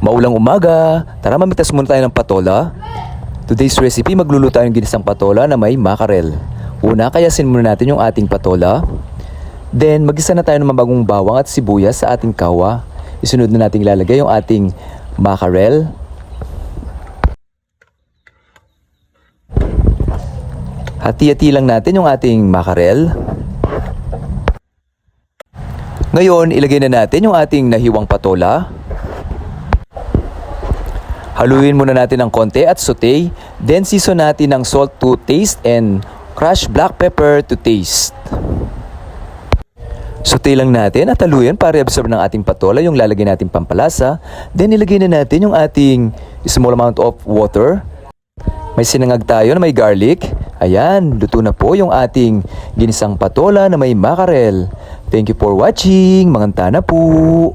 Maulang umaga, tara mamitas muna tayo ng patola. Today's recipe, magluluto tayo ng ginisang patola na may mackerel. Una, kayasin muna natin yung ating patola. Then, magisa na tayo ng mabagong bawang at sibuyas sa ating kawa. Isunod na natin ilalagay yung ating mackerel. Hati-hati lang natin yung ating mackerel. Ngayon, ilagay na natin yung ating nahiwang patola. Haluin muna natin ng konti at saute. Then season natin ng salt to taste and crushed black pepper to taste. Saute lang natin at haluin para i-absorb ng ating patola yung lalagay nating pampalasa. Then ilagay na natin yung ating small amount of water. May sinangag tayo na may garlic. Ayan, luto na po yung ating ginisang patola na may mackerel. Thank you for watching. Manganta na po.